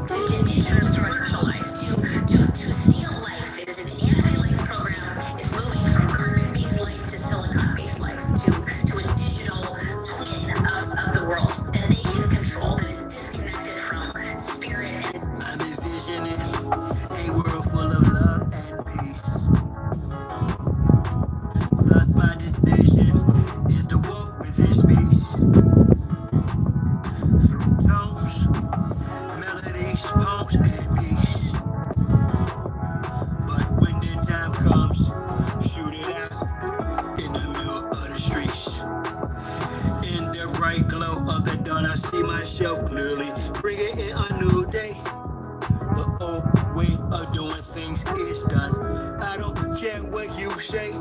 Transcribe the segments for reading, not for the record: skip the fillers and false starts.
to destructure life, to steal life. It is an anti-life program. It's moving from carbon-based life to silicon-based life, to a digital twin of the world that they can control, that is disconnected from spirit. And I'm envisioning a world full of love and peace. Thus my decision is to walk with this beast. Through tones, melodies, poems, and beats. But when the time comes, shoot it out in the middle of the streets. In the bright glow of the dawn, I see myself clearly, bringing in a new day. The old way of doing things is done. I don't care what you say.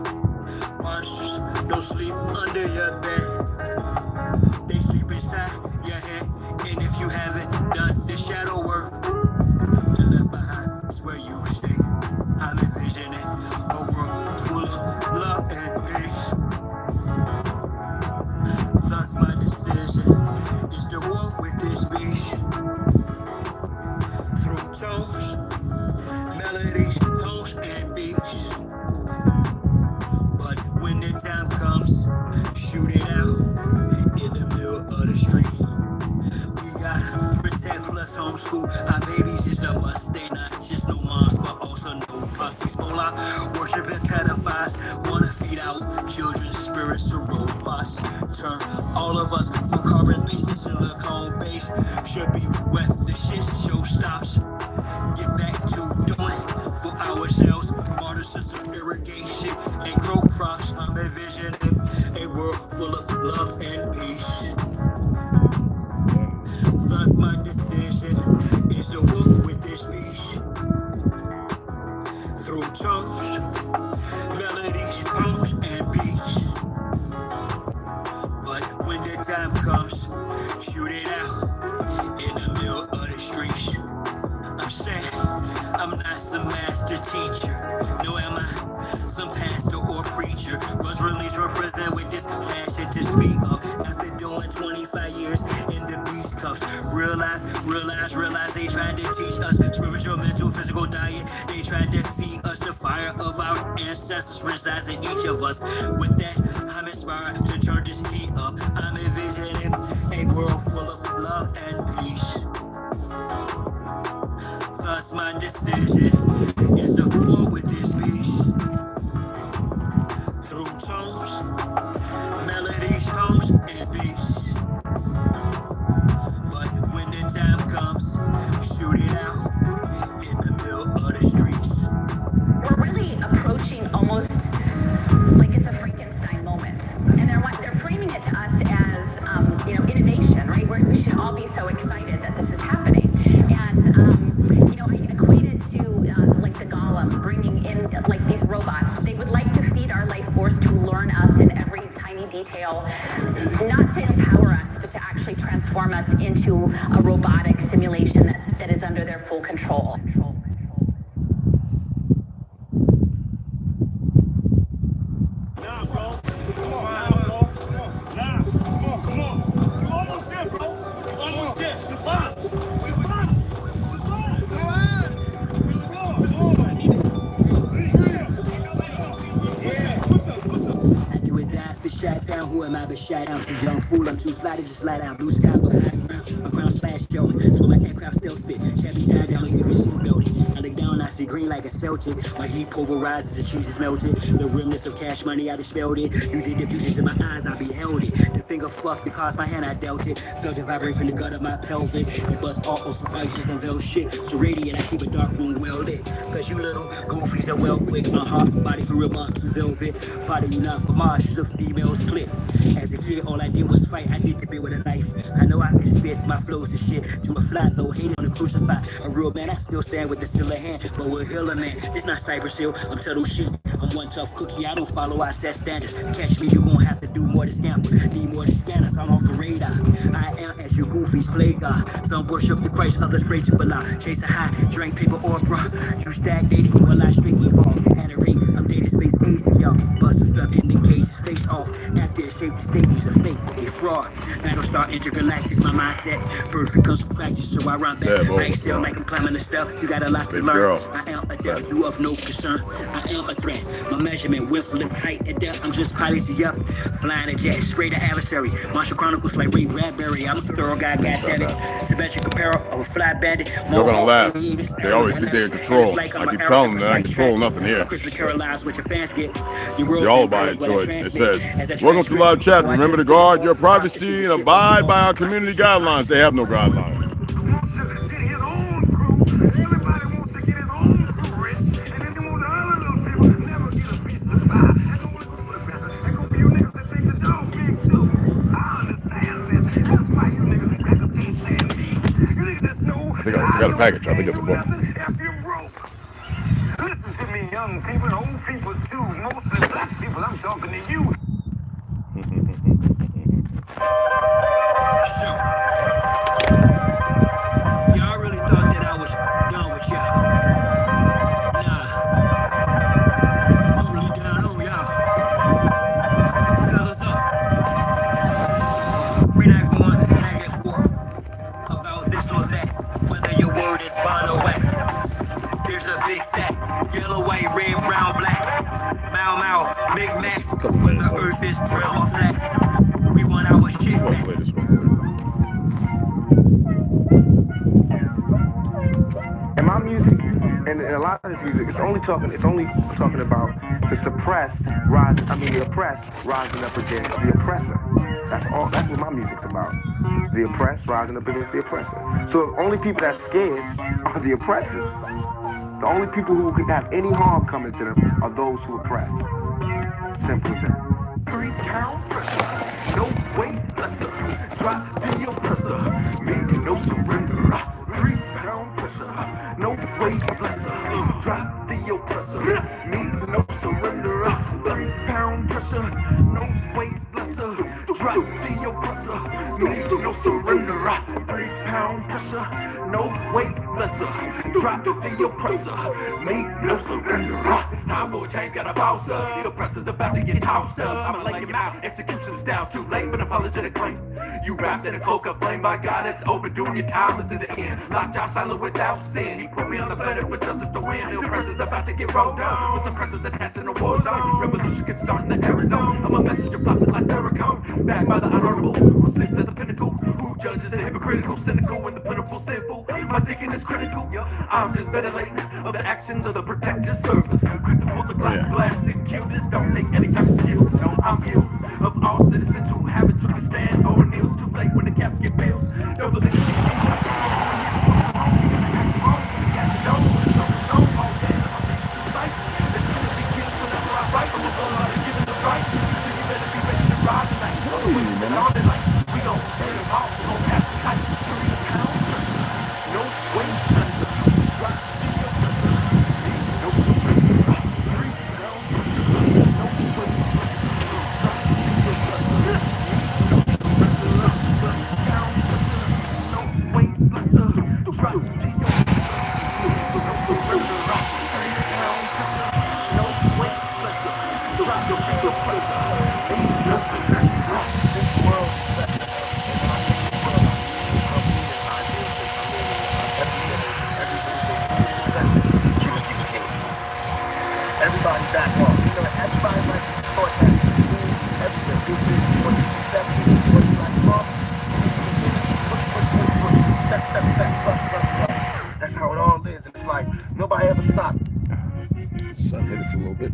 Monsters don't sleep under your bed. They sleep inside your head. And if you haven't done the shadow work, you're left behind is where you stay. I'm envisioning a world full of love and peace. Thus my decision is to walk with this beast. Through tones, melodies, tones, and beats. But when the time comes, shoot it out in the middle of the street. We gotta protect plus homeschool. Our babies is a must. They not just no moms, but also no puppies. Polar worshiping pedophiles wanna feed out children's spirits to robots. Turn all of us from carbon-based to silicone-based. Should be where the shit show stops. Get back to doing for ourselves. Water system irrigation and grow crops. I'm envisioning a world full of love and peace. Thus my decision is to walk with this beast. Through tones, melodies, poems, and beats. But when the time comes, shoot it out in the middle of the streets. I'm saying I'm not some master teacher, no am I some pastor or preacher. Was released from prison with this passion to speak up. After doing 25 years in the beast cuffs, realize they tried to teach us spiritual, mental, physical diet. They tried to feed us the fire of our ancestors resides in each of us. With that, I'm inspired to turn this heat up. I'm envisioning a world full of love and peace. Thus my decision is to war with this beast. Through tones, melodies, poems, and beats. But when the time comes, shoot it out in the middle of the streets. we're really approaching almost like it's a Frankenstein moment. And they're framing it to us as, innovation, right? We should all be so excited that this is happening. And, I equate it to like the golem bringing in like these robots. They would like to feed our life force to learn us in every tiny detail, not to empower us, but to actually transform us into a robotic simulation that is under their full control. Shot down, who am I but shot down? Too young fool, I'm too fly to just slide down. Blue sky behind the ground, my crown splash Jones. So my aircraft still fit, cabby tied down like you seat belted. I look down, I see green like a Celtic. My heat pulverizes, the cheese is melted. The remnants of cash money, I dispelled it. You did the futures in my eyes, I beheld it. The finger fucked because my hand, I dealt it. Felt it vibrate from the gut of my pelvic. You bust all suffices and veil shit. So radiant, I keep a dark room well lit. Cause you little goofies are well quick. My heart, body for real monkey velvet. Body you not for marches of females clip. As a kid, all I did was fight. I did the bit with a knife. I know I can spit my flows to shit. To a fly low, hated on the crucify. A real man, I still stand with the stiller hand. But we're healer man. It's not cyber seal, I'm turtle sheep. I'm one tough cookie, I don't follow, I set standards. Catch me, you gon' have to do more to scamper. Need more to scanners, I'm off the radar. I am as you goofies play God. Some worship the Christ, others pray to Allah. Chase a high, drink paper or bra. You stagnated, you a lot straight evolve. battery. I'm data space AC, yo. Buster stuff in the case, face off. After shape the stage, he's a fake, a fraud. Battlestar intergalactic, my mindset. Perfect comes from practice, so I run back. I excel like I'm climbing the step. You got a lot to learn. I am a devil, you of no concern. I am a threat. My measurement, width, lift, height, and depth. I'm just piloting up. Flying a jet, straight to adversaries. Martial Chronicles like Ray Bradbury. I'm a thorough guy, goddammit. Symmetric apparel of a fly bandit. You're gonna laugh. They always think they're in control. I keep telling them that I control nothing here. Y'all about to enjoy it. It says, welcome to live chat. Remember to guard your privacy and abide by our community guidelines. They have no guidelines. I got a package. I think it's a book. Listen to me, young people, old people too. Mostly black people. I'm talking to you. So, y'all really thought that I was done with y'all? Nah, I'm really down on y'all. Fellas up. We not going back and forth about this or that. Whether your word is bond or whack. There's a big fat, yellow, white, red, brown, black. Bow, Mao, Big Mac. When the earth is round or flat, we want our shit back. And my music, and a lot of this music, it's only talking about the suppressed the oppressed rising up against the oppressor. That's what my music's about. The oppressed rising up against the oppressor. So the only people that's scared are the oppressors. The only people who can have any harm coming to them are those who oppress. Simple as that. 3 pound pressure, no weight lesser. Drop the oppressor, make no surrender. 3 pound pressure, no weight lesser. Drop the oppressor, make no surrender. 3 pound pressure, no weight lesser. Drop the oppressor, make no surrender. 3 pound pressure, no weight lesser. Drop the oppressor, make no surrender. It's time for a change, got a boss up. The oppressor's about to get tossed up. I'ma lay him out, execution style, too late, but apologetic claim. You wrapped in a cloak of flame, by God, it's overdue. Your time is to the end. Locked out silent without sin. He put me on the planet for justice to win. The oppressor's about to get rolled down. With suppressors attached in a war zone. Revolution can start in the Arizona. I'm a messenger plotting like Terracone. Backed by the honorable, who sits at the pinnacle. Who judges the hypocritical, cynical, and the pitiful, sinful. My thinking is critical. I'm just ventilating of the actions of the protective service. Quick to pull the glass, blasting cubits. Don't take any type of skill. No, I'm ill of all citizens who have it to withstand. Or kneels too late when the caps get filled. Don't believe it. That's how it all is. It's like nobody ever stopped. Sun hit it for a little bit.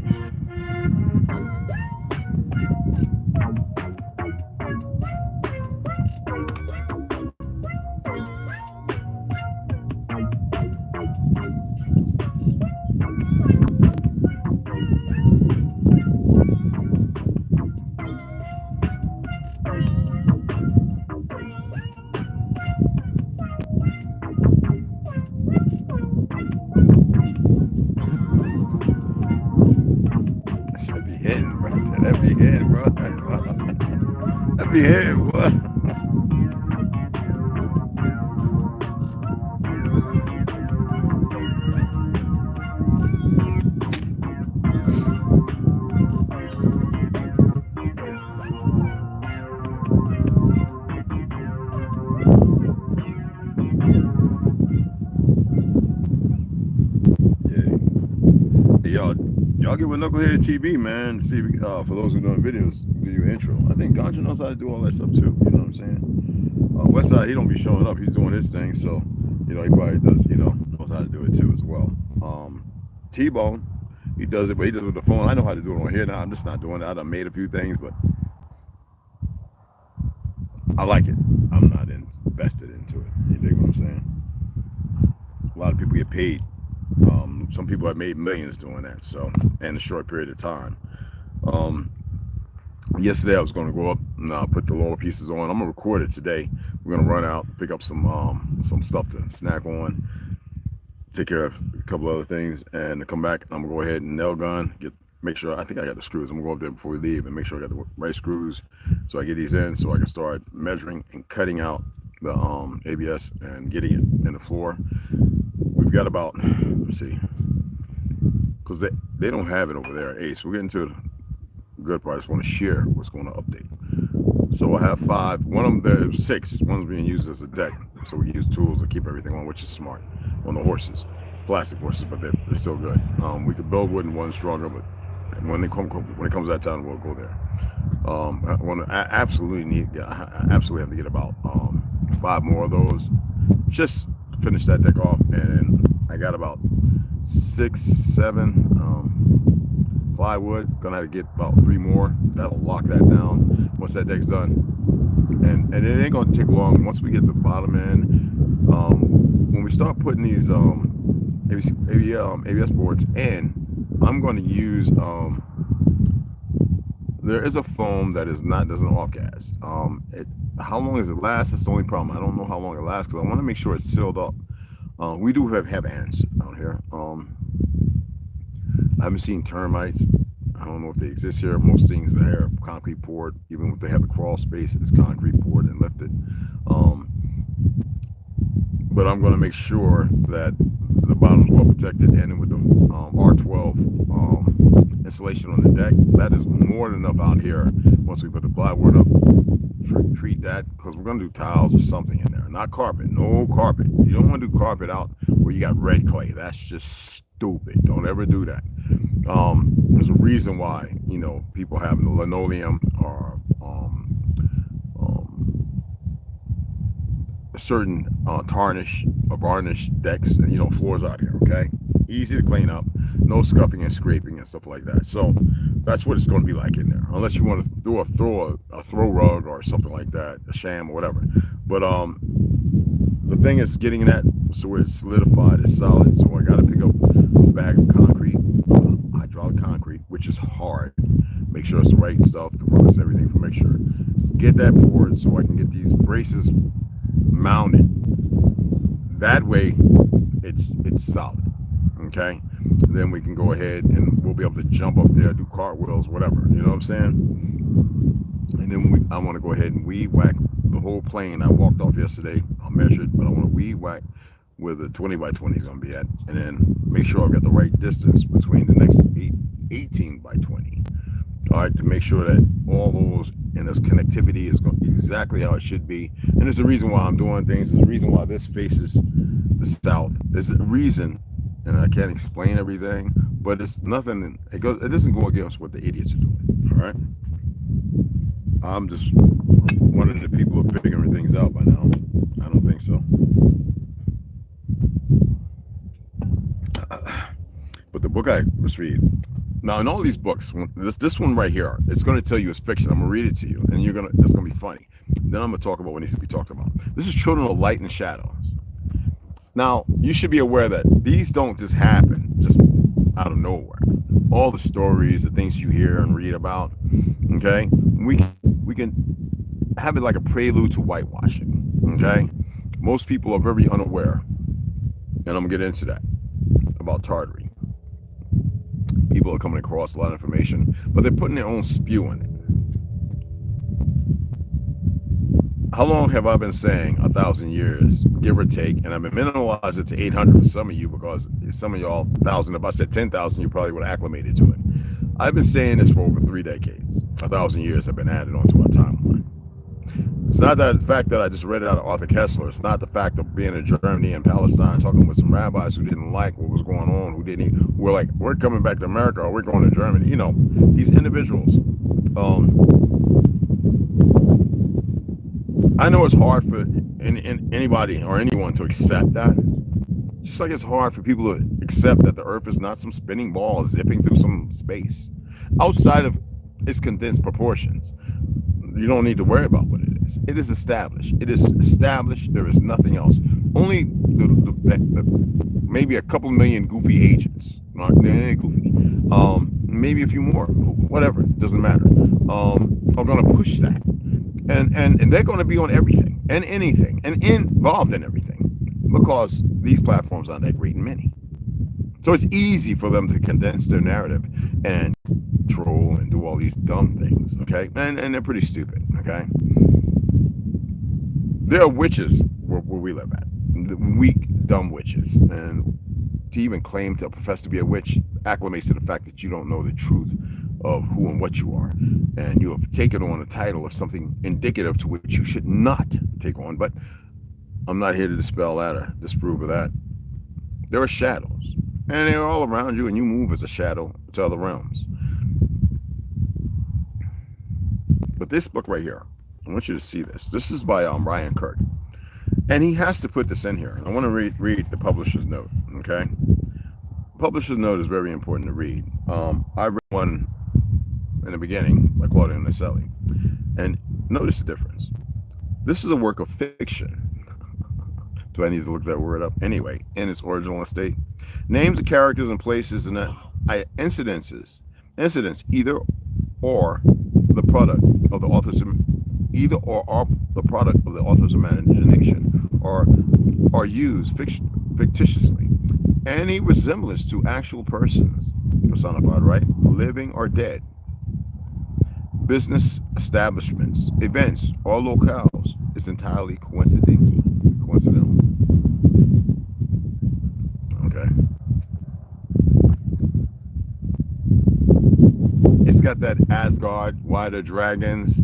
Be here, what? y'all get with Knucklehead TV, man. See, for those who are doing videos, video intro. I think Ganja knows how to do all that stuff too. You know what I'm saying? Westside, he don't be showing up. He's doing his thing, so you know he probably does. You know, knows how to do it too as well. T-Bone, he does it, but he does it with the phone. I know how to do it on here now. I'm just not doing it. I done made a few things, but I like it. I'm not invested into it. You dig what I'm saying? A lot of people get paid. Some people have made millions doing that, so in a short period of time. Yesterday I was going to go up and put the lower pieces on. I'm gonna record it today. We're gonna run out, pick up some stuff to snack on, take care of a couple other things, and come back. I'm gonna go ahead and nail gun, make sure. I think I got the screws. I'm gonna go up there before we leave and make sure I got the right screws, so I get these in, so I can start measuring and cutting out the ABS and getting it in the floor. We've got about, let's see, because they don't have it over there at Ace. We're getting to the good part. I just want to share what's going to update. So I have 5. One of them, there's 6. One's being used as a deck, so we use tools to keep everything on, which is smart. On the horses, plastic horses, but they're still good. We could build wooden ones stronger, but when it comes that time, we'll go there. I absolutely have to get about 5 more of those. Just finish that deck off, and I got about 6, 7 plywood. Gonna have to get about 3 more. That'll lock that down once that deck's done, and it ain't gonna take long. Once we get the bottom in, when we start putting these ABS boards in, I'm going to use there is a foam that doesn't off gas. How long does it last? That's the only problem. I don't know how long it lasts because I want to make sure it's sealed up. We do have ants out here. I haven't seen termites. I don't know if they exist here. Most things are concrete poured. Even if they have the crawl space, it's concrete poured and lifted. But I'm going to make sure that the bottom is well protected, and then with the R12 insulation on the deck, that is more than enough out here. Once we put the plywood up, treat that, because we're going to do tiles or something in there. Not carpet. No carpet. You don't want to do carpet out where you got red clay. That's just stupid. Don't ever do that. There's a reason why, you know, people have the linoleum or certain tarnish or varnish decks and, you know, floors out here. Okay, easy to clean up, no scuffing and scraping and stuff like that. So that's what it's going to be like in there, unless you want to throw a throw rug or something like that, a sham or whatever. But the thing is getting that so it's solidified, it's solid. So I got to pick up a bag of concrete, hydraulic concrete, which is hard. Make sure it's the right stuff, the rocks, everything, to make sure. Get that poured so I can get these braces mounted. That way it's solid. Okay, then we can go ahead and we'll be able to jump up there, do cartwheels, whatever, you know what I'm saying? And then I want to go ahead and weed whack the whole plane. I walked off yesterday, I measured, but I want to weed whack where the 20 by 20 is going to be at, and then make sure I've got the right distance between the next 18 by 20. All right, to make sure that all those and this connectivity is exactly how it should be. And there's a reason why I'm doing things. There's a reason why this faces the south. There's a reason, and I can't explain everything, but it's nothing. It doesn't go against what the idiots are doing. All right. I'm just one of the people who are figuring things out by now. I don't think so. But the book I was reading. Now, in all these books, this one right here, it's going to tell you it's fiction. I'm going to read it to you, and it's going to be funny. Then I'm going to talk about what needs to be talked about. This is Children of Light and Shadows. Now, you should be aware that these don't just happen just out of nowhere. All the stories, the things you hear and read about, okay? We can have it like a prelude to whitewashing, okay? Most people are very unaware, and I'm going to get into that, about tartary. People are coming across a lot of information, but they're putting their own spew in it. How long have I been saying 1,000 years, give or take? And I've been minimalizing it to 800 for some of you, because some of y'all 1,000. If I said 10,000, you probably would have acclimated to it. I've been saying this for over 3 decades. 1,000 years have been added onto our timeline. It's not that fact that I just read it out of Arthur Kessler. It's not the fact of being in Germany and Palestine, talking with some rabbis who didn't like what was going on, who were like, we're coming back to America or we're going to Germany. You know, these individuals. I know it's hard for anybody or anyone to accept that. Just like it's hard for people to accept that the earth is not some spinning ball zipping through some space. Outside of its condensed proportions, you don't need to worry about what it is. It is established. It is established. There is nothing else. Only maybe a couple million goofy agents. Not goofy. Maybe a few more. Whatever. It doesn't matter. Are going to push that. And they're going to be on everything and anything and involved in everything because these platforms aren't that great and many. So it's easy for them to condense their narrative and troll and do all these dumb things, okay? And they're pretty stupid, okay? There are witches where we live at, weak, dumb witches. And to even claim to profess to be a witch acclimates to the fact that you don't know the truth of who and what you are. And you have taken on a title of something indicative to which you should not take on. But I'm not here to dispel that or disprove of that. There are shadows, and they're all around you, and you move as a shadow to other realms. But this book right here, I want you to see this. This is by Brian Kirk. And he has to put this in here. I want to read the publisher's note, okay? The publisher's note is very important to read. I read one in the beginning by Claudio Naselli. And notice the difference. This is a work of fiction. Do I need to look that word up? Anyway, in its original state. Names of characters and places and incidents, either or the product of the author's imagination, or are used fictitiously. Any resemblance to actual persons, personified, right? Living or dead. Business establishments, events, or locales is entirely coincidental. Okay. It's got that Asgard, why the dragons,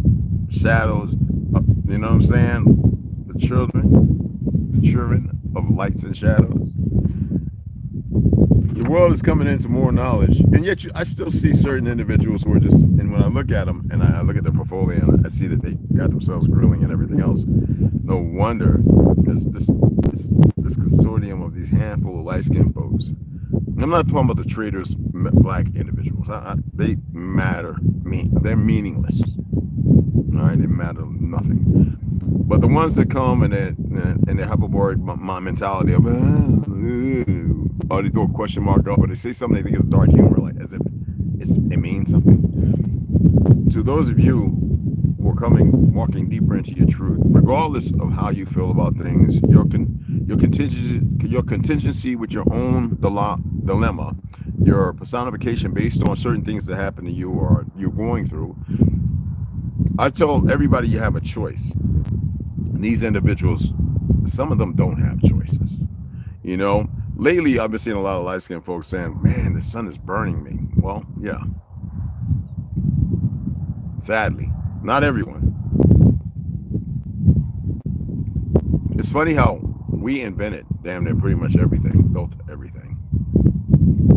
shadows, you know what I'm saying? The children of lights and shadows. The world is coming into more knowledge, and yet I still see certain individuals who are just, and when I look at them and I look at their portfolio and I see that they got themselves grilling and everything else, no wonder there's this consortium of these handful of light-skinned folks. I'm not talking about the traitors, black individuals. They matter. They're meaningless. All right, they matter nothing. But the ones that come and their hyperbolic mentality of, or they throw a question mark up, or they say something they think is dark humor, like as if it means something. To those of you who are walking deeper into your truth, regardless of how you feel about things, your contingency with your own dilemma, your personification based on certain things that happen to you or you're going through. I tell everybody you have a choice. And these individuals, some of them don't have choices. You know, lately I've been seeing a lot of light-skinned folks saying, man, the sun is burning me. Well, yeah. Sadly, not everyone. It's funny how we invented damn near pretty much everything, built everything.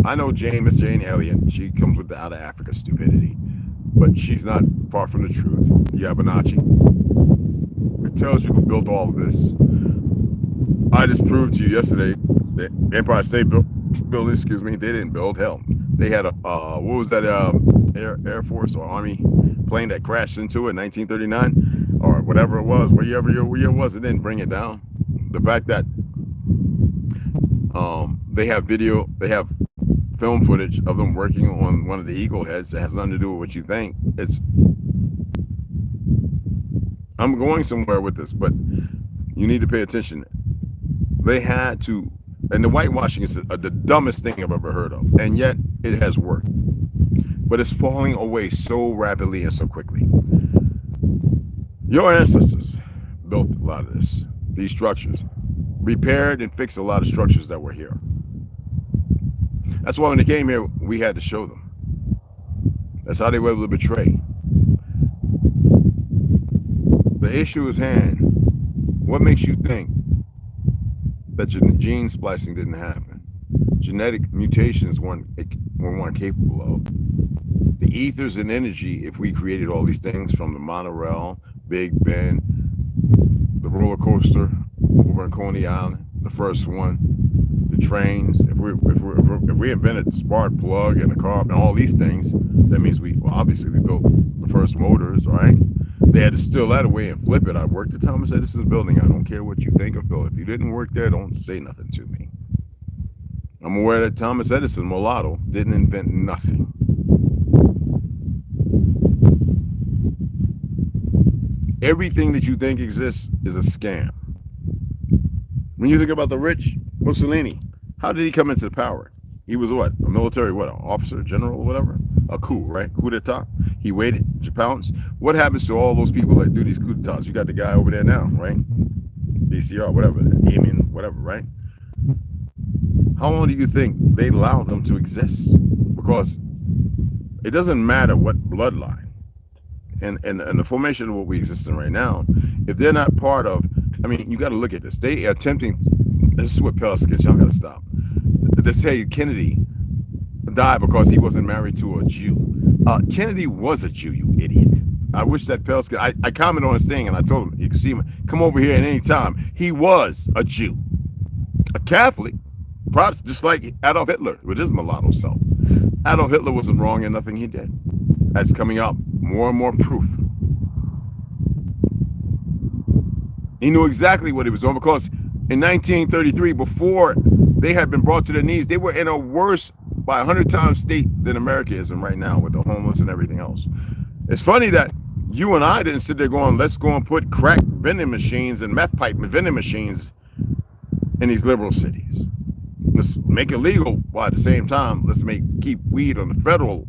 I know Miss Jane Elliott, she comes with the out of Africa stupidity, but she's not far from the truth. Yabanachi. It tells you who built all of this. I just proved to you yesterday that Empire State Building, they didn't build. Hell, they had a, what was that, Air Force or Army plane that crashed into it in 1939 or whatever it was, whatever year it was, it didn't bring it down. The fact that they have film footage of them working on one of the Eagle heads that has nothing to do with what you think. I'm going somewhere with this, but you need to pay attention. They had to, and the whitewashing is the dumbest thing I've ever heard of, and yet it has worked. But it's falling away so rapidly and so quickly. Your ancestors built a lot of these structures, repaired and fixed a lot of structures that were here. That's why when they came here, we had to show them. That's how they were able to betray. They the issue is hand, what makes you think that gene splicing didn't happen? Genetic mutations weren't capable of. The ethers and energy, if we created all these things from the monorail, Big Ben, the roller coaster over in Coney Island, the first one, the trains, if we invented the spark plug and the car and all these things, that means we built the first motors, right? They had to steal that away and flip it. I worked at Thomas Edison's building. I don't care what you think or feel. If you didn't work there, don't say nothing to me. I'm aware that Thomas Edison, mulatto, didn't invent nothing. Everything that you think exists is a scam. When you think about the rich, Mussolini, how did he come into power? He was what? A military, an officer, general, or whatever? A coup, right? Coup d'etat. He waited to pounce. What happens to all those people that do these coup d'etats? You got the guy over there now, right? DCR, whatever, Amin, whatever, right? How long do you think they allowed them to exist? Because it doesn't matter what bloodline and the formation of what we exist in right now, if they're not part of, I mean, you got to look at this. They are attempting, this is what Pelskis, y'all got to stop. They say Kennedy died because he wasn't married to a Jew. Kennedy was a Jew, you idiot. I wish that Pelskis, I commented on his thing and I told him, you can see him, come over here at any time. He was a Jew, a Catholic, Protestant, just like Adolf Hitler with his mulatto self. Adolf Hitler wasn't wrong in nothing he did. That's coming up, more and more proof. He knew exactly what he was doing because in 1933, before they had been brought to their knees, they were in a worse, by 100 times state than America is in right now with the homeless and everything else. It's funny that you and I didn't sit there going, let's go and put crack vending machines and meth pipe vending machines in these liberal cities. Let's make it legal, while at the same time, let's keep weed on the federal,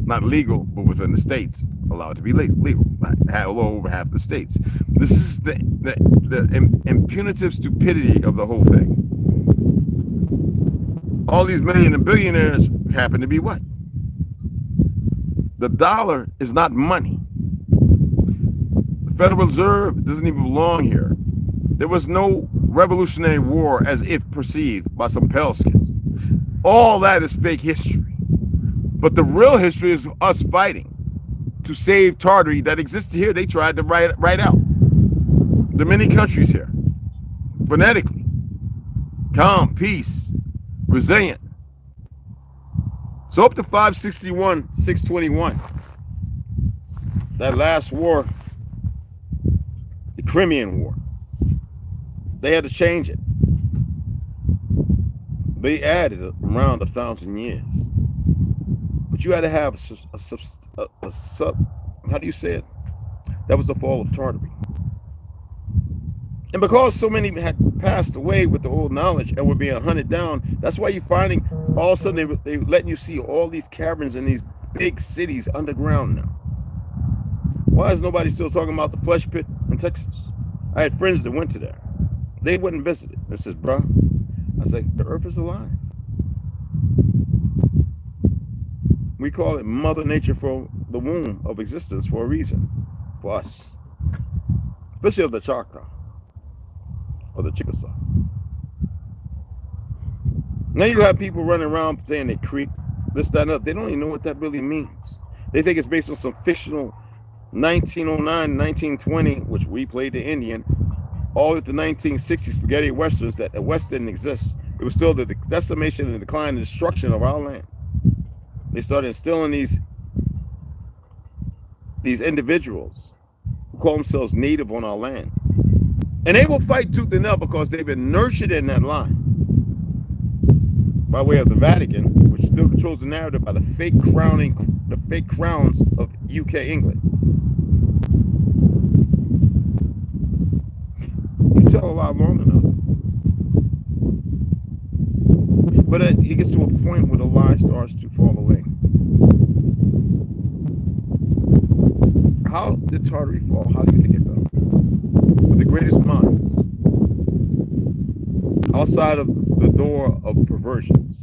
not legal, but within the states, allowed to be legal, all over half the states. This is the impunitive stupidity of the whole thing. All these million and billionaires happen to be what? The dollar is not money. The Federal Reserve doesn't even belong here. There was no Revolutionary War as if perceived by some Pelskins. All that is fake history. But the real history is us fighting to save Tartary that existed here. They tried to write out the many countries here, phonetically, calm, peace, resilient. So up to 561, 621, that last war, the Crimean War, they had to change it. They added around 1,000 years. But you had to have a sub, how do you say it? That was the fall of Tartary. And because so many had passed away with the old knowledge and were being hunted down, that's why you're finding all of a sudden they letting you see all these caverns in these big cities underground now. Why is nobody still talking about the flesh pit in Texas? I had friends that went to there. They wouldn't visit it. I says, bro, I was like, the earth is alive. We call it Mother Nature for the womb of existence for a reason, for us, especially of the Choctaw or the Chickasaw. Now you have people running around saying they creek, this, that, and that. They don't even know what that really means. They think it's based on some fictional 1909, 1920, which we played the Indian, all with the 1960s spaghetti westerns that the West didn't exist. It was still the decimation and decline and destruction of our land. They started instilling these individuals who call themselves native on our land. And they will fight tooth and nail because they've been nurtured in that line by way of the Vatican, which still controls the narrative by the fake crowns of UK England. You tell a lot long enough. But it gets to a point where the lie starts to fall away. How did Tartary fall? How do you think it fell? With the greatest minds. Outside of the door of perversions.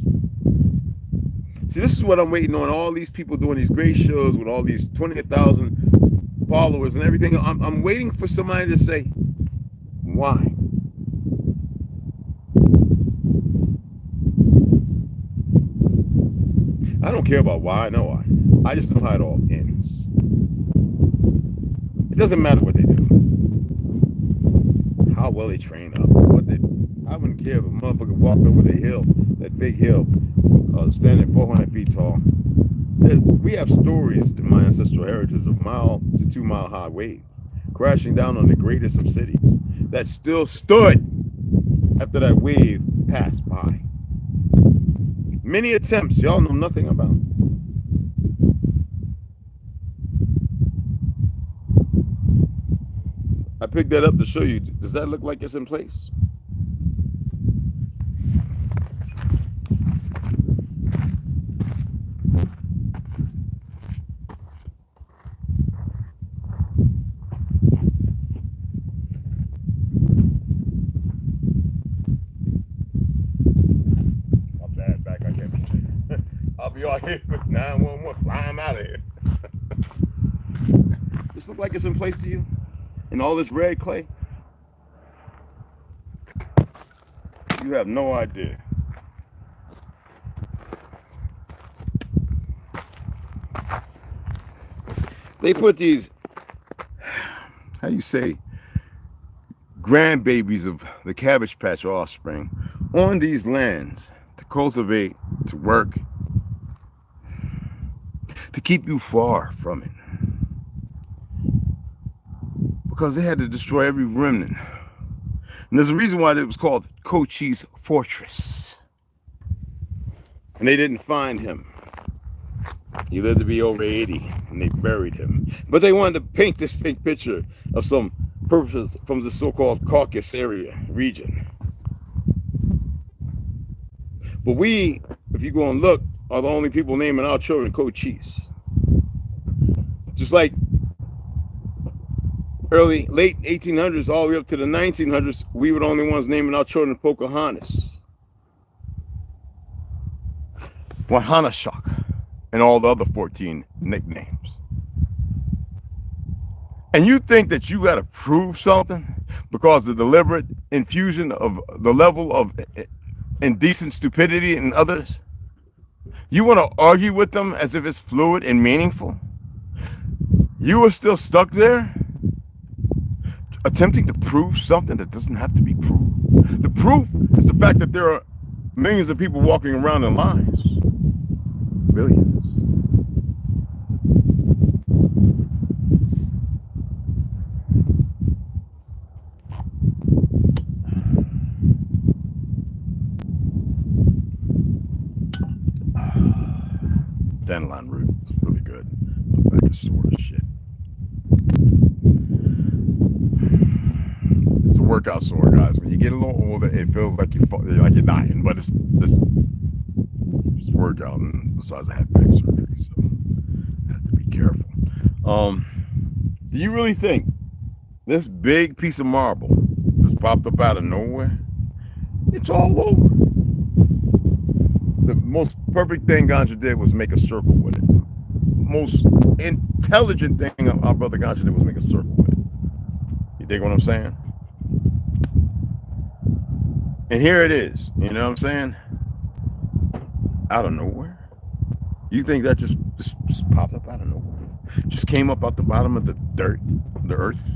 See, this is what I'm waiting on. All these people doing these great shows with all these 20,000 followers and everything. I'm waiting for somebody to say, why? I don't care about why. I know why. I just know how it all ends. It doesn't matter what they do, how well they train up, what they. I wouldn't care if a motherfucker walked over the hill, that big hill, standing 400 feet tall. We have stories in my ancestral heritage of 1 to 2 mile high wave crashing down on the greatest of cities that still stood after that wave passed by. Many attempts y'all know nothing about. I picked that up to show you. Does that look like it's in place? I'll be all here with 911. Fly him out of here. This look like it's in place to you? In all this red clay? You have no idea. They put these, how you say, grandbabies of the Cabbage Patch offspring on these lands to cultivate, to work, to keep you far from it. Because they had to destroy every remnant. And there's a reason why it was called Cochise Fortress. And they didn't find him. He lived to be over 80, and they buried him. But they wanted to paint this fake picture of some purpose from the so-called Caucasus area region. But we, if you go and look, are the only people naming our children Cochise. Just like late 1800s all the way up to the 1900s, we were the only ones naming our children Pocahontas, Wahanashak, and all the other 14 nicknames. And you think that you got to prove something because the deliberate infusion of the level of indecent stupidity in others? You want to argue with them as if it's fluid and meaningful? You are still stuck there, attempting to prove something that doesn't have to be proved. The proof is the fact that there are millions of people walking around in lines. Billions. Dandelion root is really good. Back is sore as shit. It's a workout sore, guys. When you get a little older, it feels like you're dying, but it's workout. And besides, I had back surgery, so I have to be careful. Do you really think this big piece of marble just popped up out of nowhere? It's all over. The most perfect thing Ganja did was make a circle with it. Most intelligent thing our brother Ganja did was make a circle with it. You dig what I'm saying? And here it is. You know what I'm saying? Out of nowhere. You think that just popped up out of nowhere? Just came up out the bottom of the dirt, the earth?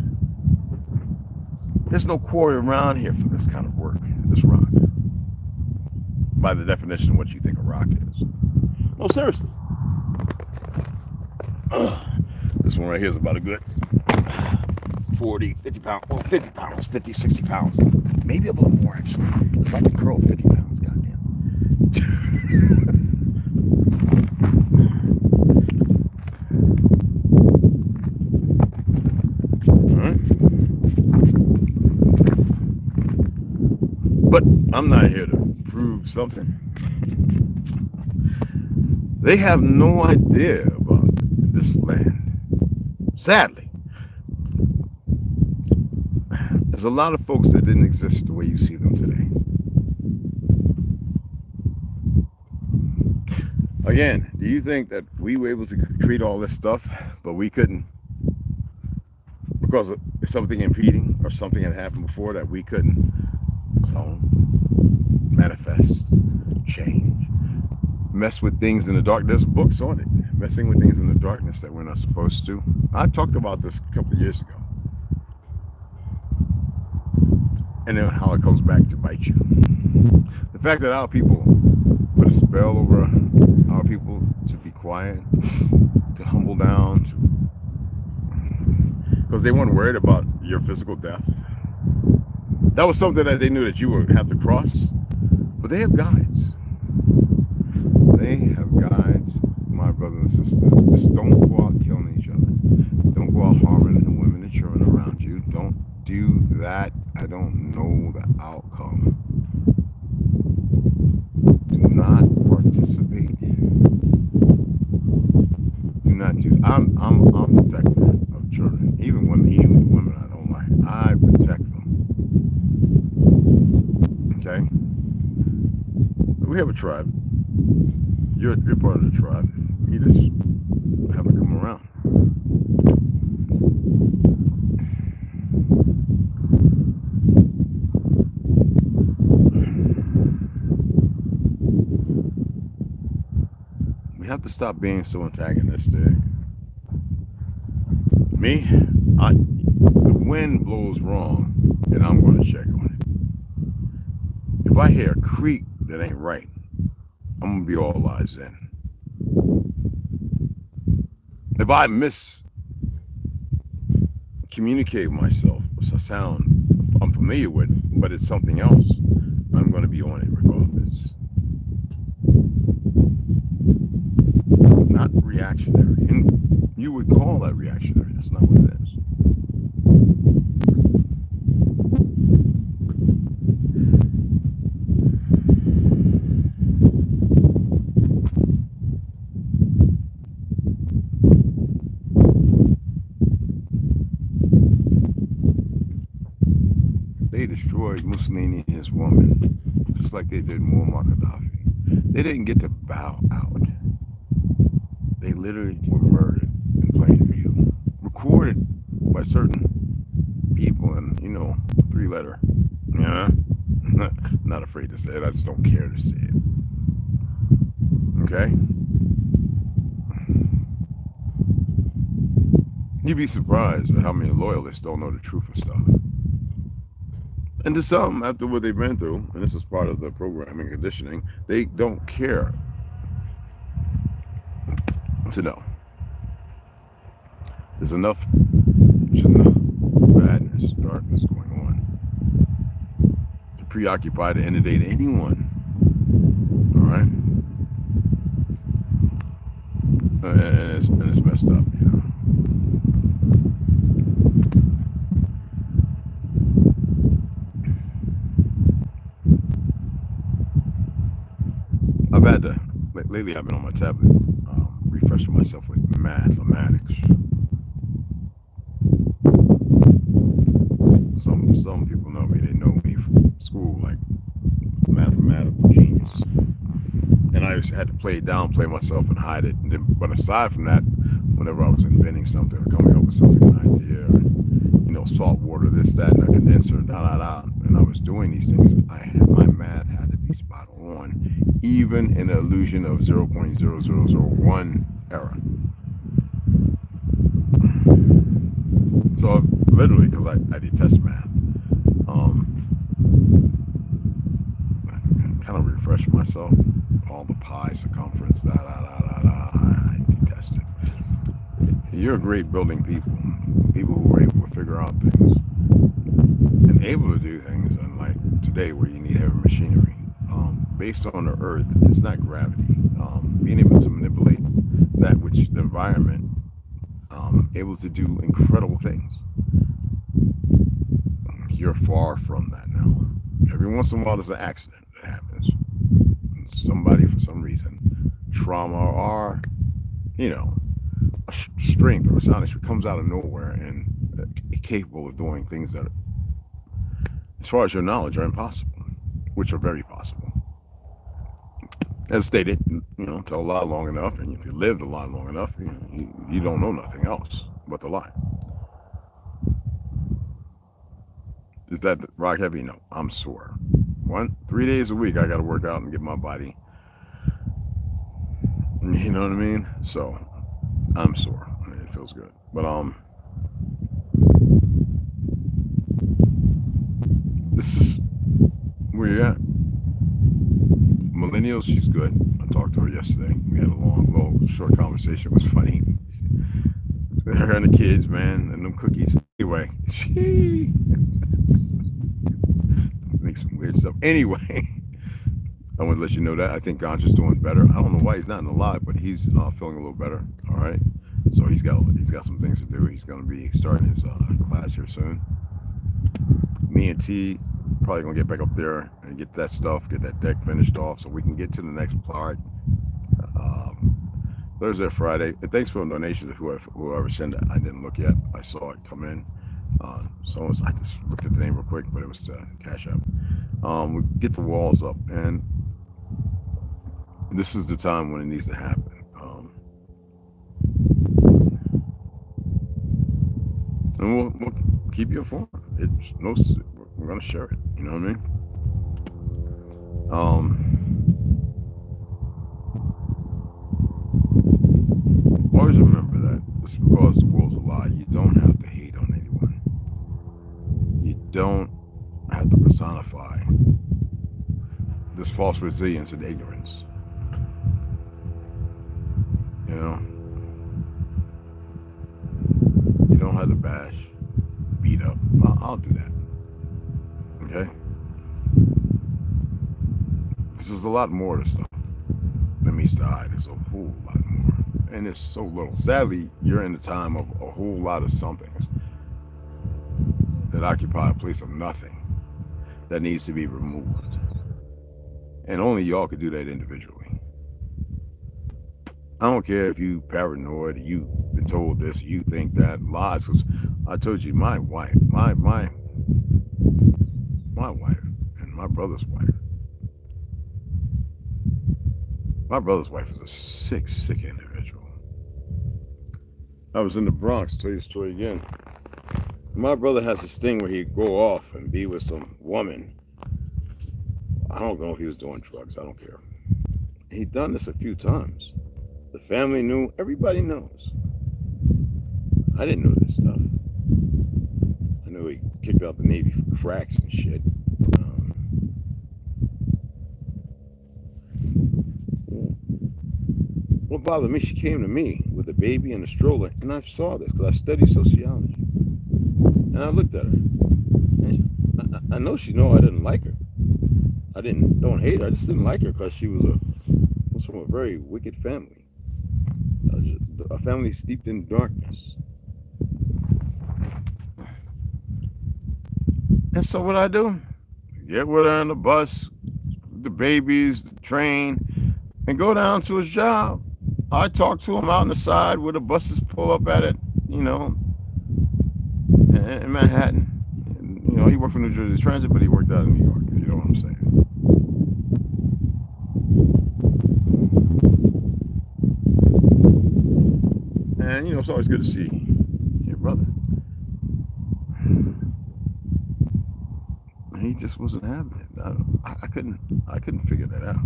There's no quarry around here for this kind of work, this rock. By the definition of what you think a rock is. No, seriously. This one right here is about a good 40, 50 pounds. Well, 50 pounds, 50, 60 pounds. Maybe a little more, actually. Because I can curl 50 pounds, goddamn. All right. But I'm not here to prove something. They have no idea about this land. Sadly, there's a lot of folks that didn't exist the way you see them today. Again, do you think that we were able to create all this stuff, but we couldn't because of something impeding or something had happened before that we couldn't clone, manifest, change, mess with things in the dark. There's books on it, messing with things in the darkness that we're not supposed to. I talked about this a couple of years ago. And then how it comes back to bite you. The fact that our people put a spell over our people to be quiet, to humble down, because they weren't worried about your physical death. That was something that they knew that you would have to cross. But they have guides. They have guides, my brothers and sisters. Just don't go out killing each other. Don't go out harming the women and children around you. Don't do that. I don't know the outcome. Do not participate. Do not do. I'm a protector of children, even women I don't like. I protect them. Okay. We have a tribe. You're part of the tribe. You just haven't come around. We have to stop being so antagonistic. Me, the wind blows wrong, and I'm going to check on it. If I hear a creak that ain't right, I'm going to be all eyes in. If I communicate myself with a sound I'm familiar with, but it's something else, I'm going to be on it regardless. Not reactionary. And you would call that reactionary. That's not what it is. They destroyed Mussolini and his woman, just like they did Muammar Gaddafi. They didn't get to bow out. They literally were murdered in plain view, recorded by certain people, and 3-letter. Yeah, not afraid to say it. I just don't care to say it. Okay. You'd be surprised at how many loyalists don't know the truth of stuff. And to some, after what they've been through, and this is part of the programming conditioning, they don't care to know. There's enough badness, darkness going on to preoccupy to inundate anyone. All right? And it's messed up, I've had to, lately I've been on my tablet, refreshing myself with mathematics. Some people know me, they know me from school, like mathematical genius. And I just had to downplay myself and hide it. And then, but aside from that, whenever I was inventing something or coming up with something, an idea, or, salt water, this, that, and a condenser, and I was doing these things, my math had to be spot on, even in the illusion of 0.0001 error. So literally, because I detest math, I kind of refresh myself, all the pi circumference, I detest it. You're a great building people who are able to figure out things and able to do things, unlike today where you need heavy machinery. Based on the earth, it's not gravity. Being able to manipulate that which the environment, able to do incredible things. You're far from that now. Every once in a while there's an accident that happens. Somebody, for some reason, trauma or, a strength or a sound issue comes out of nowhere and capable of doing things that, as far as your knowledge, are impossible, which are very possible. As stated, tell a lie long enough, and if you live the lie long enough, you don't know nothing else but the lie. Is that rock heavy? No, I'm sore. 3 days a week I got to work out and get my body. You know what I mean? So I'm sore. It feels good. But this is where you're at. Millennials, she's good. I talked to her yesterday. We had a little short conversation. It was funny. Her and the kids, man, and them cookies. Anyway, she makes some weird stuff. Anyway, I want to let you know that I think Ganja's doing better. I don't know why he's not in the live, but he's feeling a little better. All right, so he's got some things to do. He's going to be starting his class here soon. Me and T probably gonna get back up there and get that stuff, get that deck finished off, so we can get to the next part. Thursday or Friday. And thanks for the donations. Whoever sent it, I didn't look yet. I saw it come in. So I just looked at the name real quick, but it was Cashapp. We get the walls up, and this is the time when it needs to happen. And we'll keep you informed. We're gonna share it. You know what I mean? Always remember that just because the world's a lie, you don't have to hate on anyone. You don't have to personify this false resilience and ignorance. You know? You don't have to bash, beat up. I'll do that. Okay? This is a lot more to stuff than meets the eye. There's a whole lot more. And it's so little. Sadly, you're in the time of a whole lot of somethings that occupy a place of nothing that needs to be removed. And only y'all could do that individually. I don't care if you paranoid, you've been told this, you think that, lies, because I told you my wife, my wife and my brother's wife. My brother's wife is a sick individual. I was in the Bronx, tell you the story again. My brother has this thing where he'd go off and be with some woman. I don't know if he was doing drugs, I don't care. He'd done this a few times. The family knew, everybody knows. I didn't know this stuff. I knew he kicked out the Navy for cracks and shit. What bothered me, she came to me with a baby and a stroller, and I saw this because I studied sociology. And I looked at her. And I know she know I didn't like her. I don't hate her, I just didn't like her because she was from a very wicked family. A family steeped in darkness. And so what I do? Get with her on the bus, the babies, the train, and go down to his job. I talk to him out on the side where the buses pull up at it, you know, in Manhattan. And, you know, he worked for New Jersey Transit, but he worked out in New York, if you know what I'm saying. And, you know, it's always good to see your brother. And he just wasn't having it. I couldn't figure that out.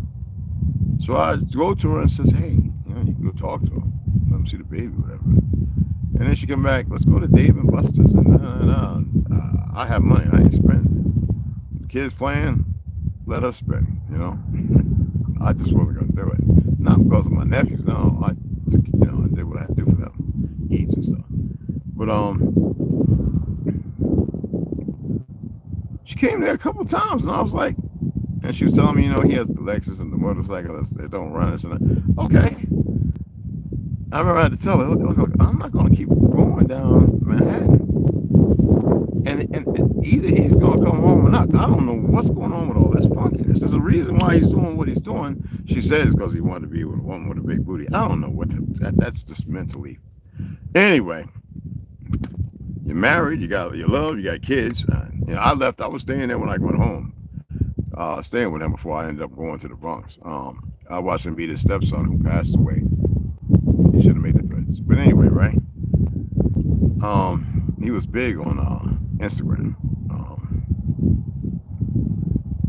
So I go to her and says, hey, you know, you can go talk to him. Let him see the baby, whatever. And then she come back, let's go to Dave and Buster's. And no, I have money, I ain't spending. The kids playing, let her spend, you know. I just wasn't gonna do it. Not because of my nephews, no. I did what I had to do for them. Eats and stuff. But she came there a couple times and I was like, and she was telling me, you know, he has the Lexus and the motorcycle that don't run this and that. Okay. I remember I had to tell her, look, I'm not going to keep going down Manhattan. And either he's going to come home or not. I don't know what's going on with all this funkiness. There's a reason why he's doing what he's doing. She said it's because he wanted to be with a woman with a big booty. I don't know that's just mentally. Anyway, you're married, you got your love, you got kids. You know, I left, I was staying there when I went home. Staying with him before I ended up going to the Bronx. I watched him beat his stepson who passed away. He should have made the threats. But anyway, right? He was big on Instagram.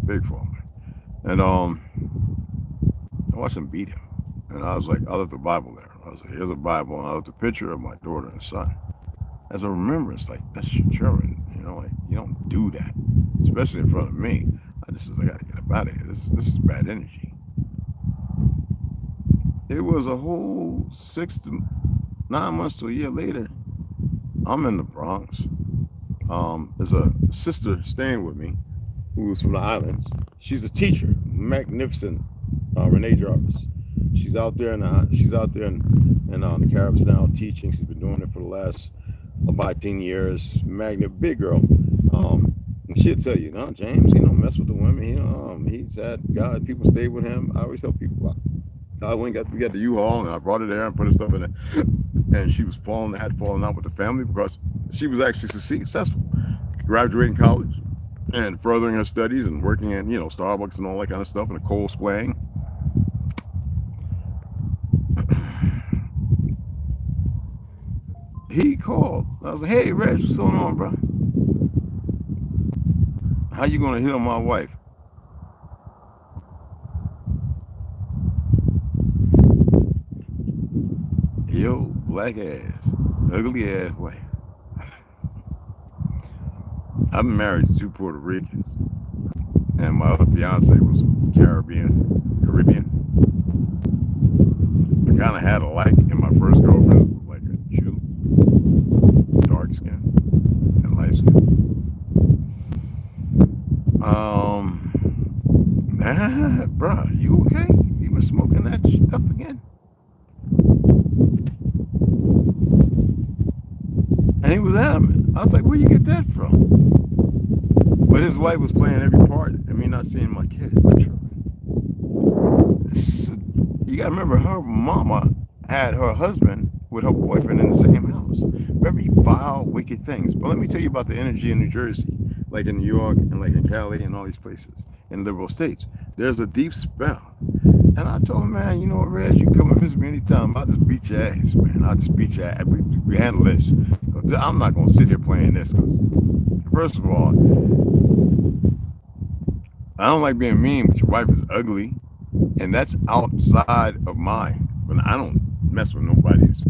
big following. And I watched him beat him. And I was like, I left the Bible there. I was like, here's a Bible, and I left a picture of my daughter and son as a remembrance. Like, that's German, you know, like, you don't do that, especially in front of me. I just was like, I gotta get up out of here. This is bad energy. It was a whole 6 to 9 months to a year later. I'm in the Bronx. There's a sister staying with me who's from the islands. She's a teacher, magnificent, Renee Jarvis. She's out there in the Caribs now teaching. She's been doing it for the last about 10 years. Magnet, big girl. She'll tell you, no, James, he don't mess with the women. He's had God, people stay with him. I always tell people, we got the U-Haul, and I brought her there and put her stuff in it. And she was had fallen out with the family because she was actually successful, graduating college and furthering her studies and working in, Starbucks and all that kind of stuff, and a coal splaying. He called. I was like, hey, Reg, what's going on, bro? How you gonna hit on my wife? Yo, black ass, ugly ass wife. I've been married to 2 Puerto Ricans, and my other fiance was Caribbean. I kind of had a like, and my first girlfriend was like a Jew, dark skin and light skin. Bruh, you okay? You been smoking that stuff again? And he was adamant. I was like, where you get that from? But his wife was playing every part and me not seeing my kid, my children. So, you gotta remember, her mama had her husband with her boyfriend in the same house. Very vile, wicked things. But let me tell you about the energy in New Jersey, like in New York and like in Cali and all these places, in liberal states. There's a deep spell. And I told him, man, you know what, Reg, you can come and visit me anytime. I'll just beat your ass, man. I'll just beat your ass. We handle this. I'm not going to sit here playing this because, first of all, I don't like being mean, but your wife is ugly. And that's outside of mine. But I don't mess with nobody's.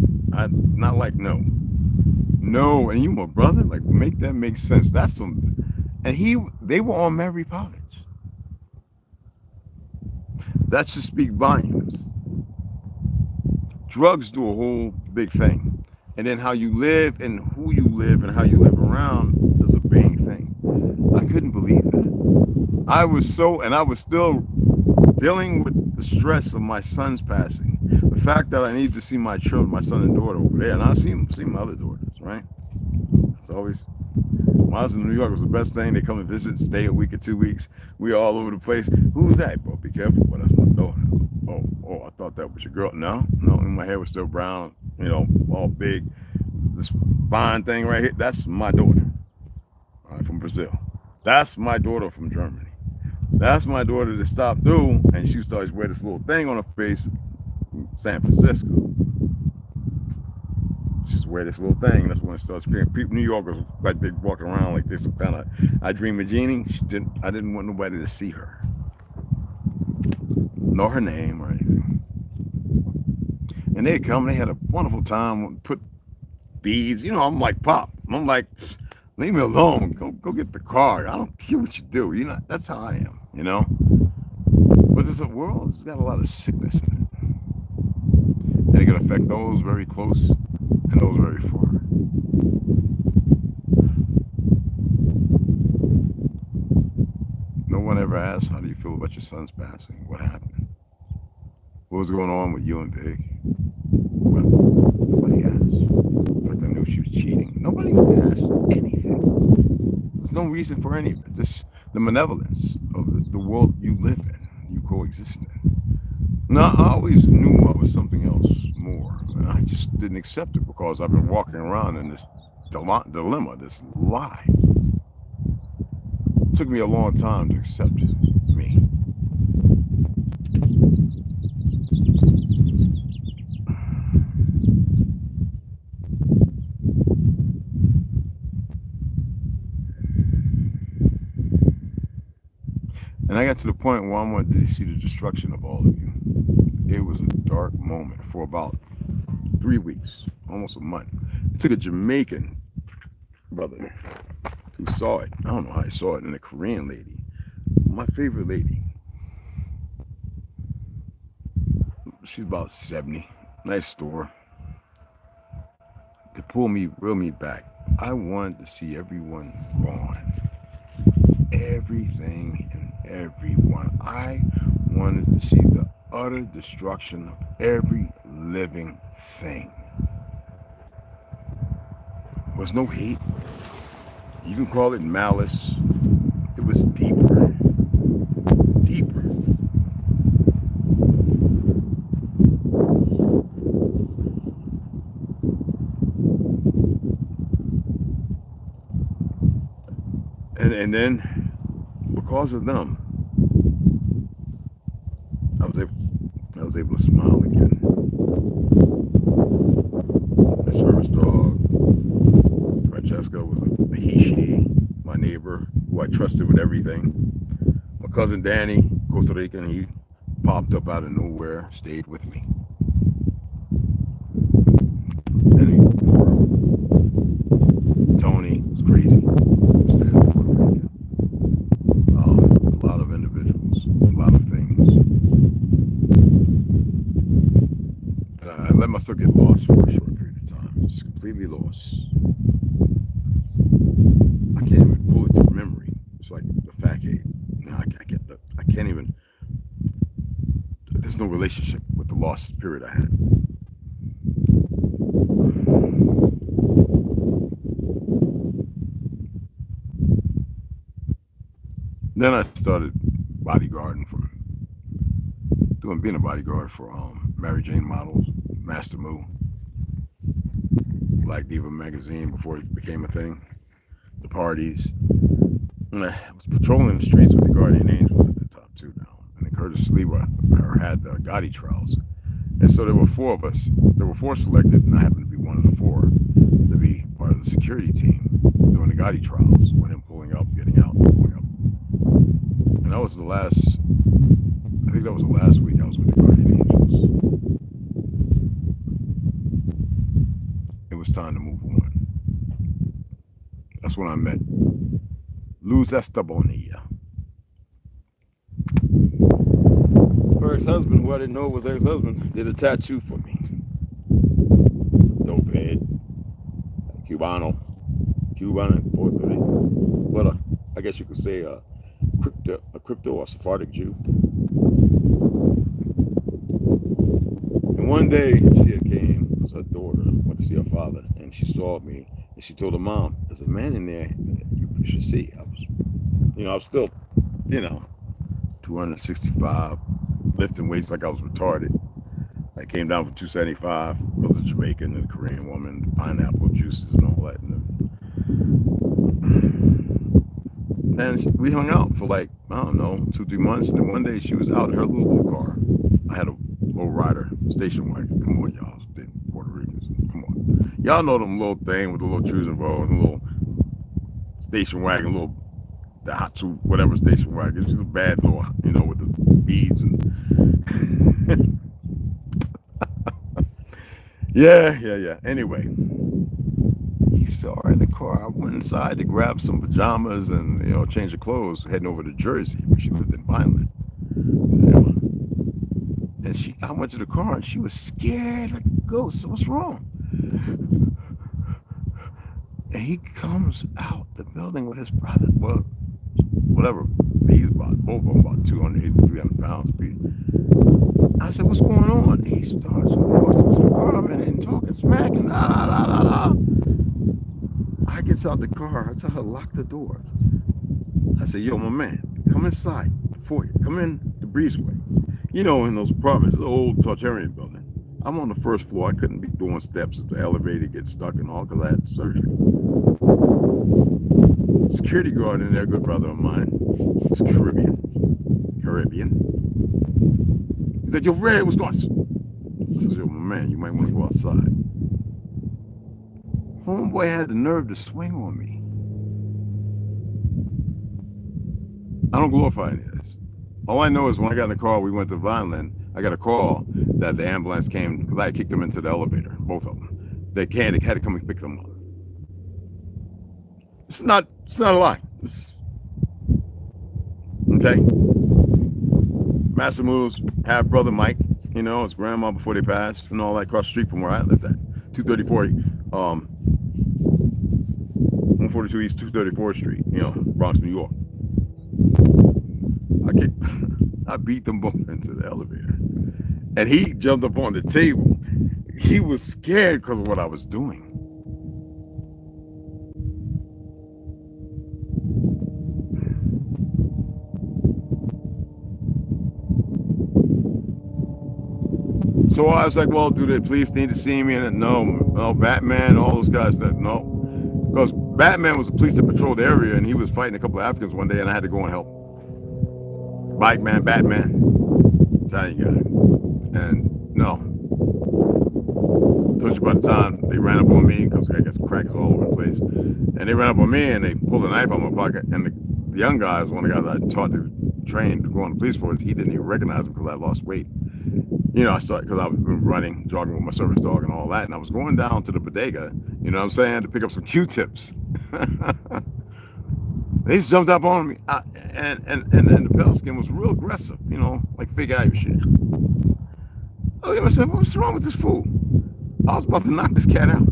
Not like no. And you my brother? Like, make that make sense. That's some. And they were on Mary Poppins. That should speak volumes. Drugs do a whole big thing. And then how you live and who you live and how you live around is a big thing. I couldn't believe that. I was still dealing with the stress of my son's passing. The fact that I need to see my children, my son and daughter over there. And I see my other daughters, right? It's always, when I was in New York, it was the best thing. They come and visit, stay a week or 2 weeks. We all over the place. Who's that, bro? Be careful. Well, that's my daughter. Oh, I thought that was your girl. No, and my hair was still brown, all big. This fine thing right here, that's my daughter. All right, from Brazil. That's my daughter from Germany. That's my daughter that stopped through, and she started wearing this little thing on her face in San Francisco. She's wear this little thing. That's when it starts screaming. People, New Yorkers, like they walk around like this, some kind of I Dream of Jeannie. I didn't want nobody to see her, nor her name or anything. And they come, they had a wonderful time, put beads. I'm like, Pop. I'm like, leave me alone. Go get the car. I don't care what you do. That's how I am, But this world has got a lot of sickness in it. And it can affect those very close and those very far. No one ever asked, how do you feel about your son's passing? What happened? What was going on with you and Big? Nobody asked. Like I knew she was cheating. Nobody asked anything. There's no reason for any of it. The malevolence of the world you live in, you coexist in. Now, I always knew I was something else more, and I just didn't accept it because I've been walking around in this dilemma, this lie. It took me a long time to accept me. And And I got to the point where I wanted to see the destruction of all of you. It was a dark moment for about 3 weeks, almost a month. It took a Jamaican brother who saw it. I don't know how he saw it, and a Korean lady, my favorite lady. She's about 70, nice store. To reel me back. I wanted to see everyone gone. Everything and everyone. I wanted to see the utter destruction of every living thing. There was no hate. You can call it malice. It was deeper. Deeper. And then, because of them, I was able to smile again. The service dog, Francesca, was a he, my neighbor, who I trusted with everything. My cousin Danny, Costa Rican, he popped up out of nowhere, stayed with me. Tony was crazy. A lot of individuals, a lot of things. And I let myself get lost for a short period of time. Just completely lost. I can't even pull it to memory. It's like the facade. Now I can't even. There's no relationship with the lost spirit I had. Then I started bodyguarding being a bodyguard for Mary Jane Models, Master Moo, Black Diva magazine before it became a thing, the parties. I was patrolling the streets with the Guardian Angel at the top too now, and then Curtis Lewa had the Gotti trials, and so there were 4 of us. There were 4 selected, and I happened to be one of the 4 to be part of the security team doing the Gotti trials, with him pulling up, getting out, pulling up. And that was the last, I think that was the last week I was with the Guardian Angels. It was time to move on. That's when I met Luz Estebanilla. Her ex-husband, who I didn't know was ex-husband, did a tattoo for me. Dope head. Cuban in Puerto Rico. But I guess you could say a crypto or Sephardic Jew. And one day she had came, it was her daughter, went to see her father, and she saw me, and she told her mom, "There's a man in there you should see." I was still, 265, lifting weights like I was retarded. I came down from 275. I was a Jamaican and a Korean woman, pineapple juices and all that. And we hung out for like, I don't know, 2-3 months. And then one day she was out in her little blue car. I had a low rider, station wagon. Come on, y'all. Puerto Ricans. Come on. Y'all know them little thing with the little choosing roll and the little station wagon, the hot tube, whatever station wagon. It's just a bad little, with the beads and yeah. Anyway, he saw her in the car. I went inside to grab some pajamas and change of clothes, heading over to Jersey, where she lived in Vineland. And I went to the car and she was scared like a ghost. So what's wrong? And he comes out the building with his brother. Well, whatever. He's both of them about 280, 300 pounds. I said, "What's going on?" And he starts walks up to the car. I'm in and talking smack and I gets out the car. I tell her, "Lock the doors." I said, "Yo, my man, come inside before you come in the breezeway." In those apartments, the old Tartarian building. I'm on the first floor. I couldn't be doing steps if the elevator gets stuck and all because I had surgery. Security guard in there, good brother of mine. He's Caribbean. He said, "Yo, Red, what's going on?" I said, "Yo, my man, you might want to go outside." Homeboy had the nerve to swing on me. I don't glorify any of this. All I know is when I got in the car, we went to Vineland. I got a call that the ambulance came because I kicked them into the elevator, both of them. They had to come and pick them up. It's not a lie. Okay. Master Moves, half brother Mike, you know, his grandma before they passed, and all that across the street from where I lived at. 234, 142 East 234th Street, you know, Bronx, New York. I beat them both into the elevator. And he jumped up on the table. He was scared because of what I was doing. So I was like, well, do the police need to see me? And no, Batman, all those guys, no. Because Batman was the police that patrolled the area, and he was fighting a couple of Africans one day, and I had to go and help. Bike man, Batman, Italian guy. And no. I told you by the time they ran up on me, because I guess crack is all over the place. And they ran up on me, and they pulled a knife out of my pocket. And the young guy was one of the guys I taught to train to go on the police force. He didn't even recognize him because I lost weight. You know, I started because I was running, jogging with my service dog and all that. And I was going down to the bodega, you know what I'm saying, to pick up some Q-tips. They just jumped up on me. And the pale skin was real aggressive, you know, like fake Irish shit. I looked at myself, what's wrong with this fool? I was about to knock this cat out.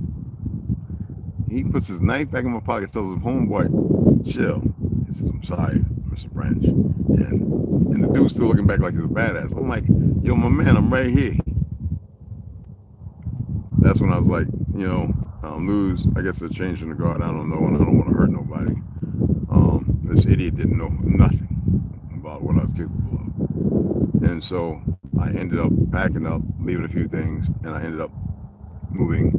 He puts his knife back in my pocket, tells him, homeboy, chill. He says, I'm sorry, Mr. Branch. And the dude's still looking back like he's a badass. I'm like, yo, my man, I'm right here. That's when I was like, you know, lose. I guess they're changing the guard. I don't know, and I don't want to hurt nobody. This idiot didn't know nothing about what I was capable of. And so I ended up packing up, leaving a few things, and I ended up moving.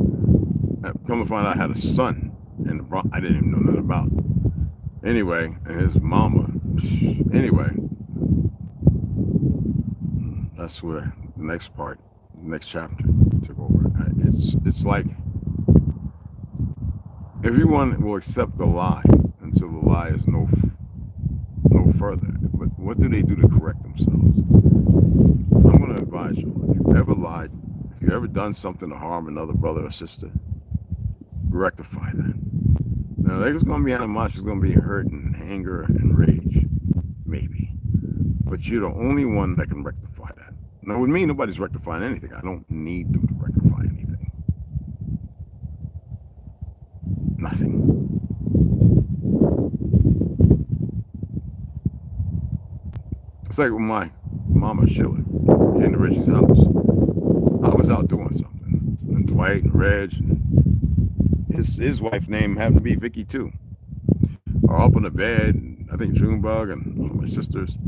Come to find out I had a son in the Bronx I didn't even know nothing about. Anyway, and his mama. Anyway, that's where the next part, the next chapter took over. It's like everyone will accept the lie until the lie is no further. But what do they do to correct themselves? I'm going to advise you, if you've ever lied, if you've ever done something to harm another brother or sister, rectify that. Now, there's going to be animosity, there's going to be hurt and anger and rage, maybe. But you're the only one that can rectify that. Now, with me, nobody's rectifying anything. I don't need them to rectify anything. Nothing. It's like with my mama Sheila came to Reggie's house. I was out doing something. And Dwight and Reg and his wife's name happened to be Vicky too. Are up on the bed, and I think Junebug and one of my sisters.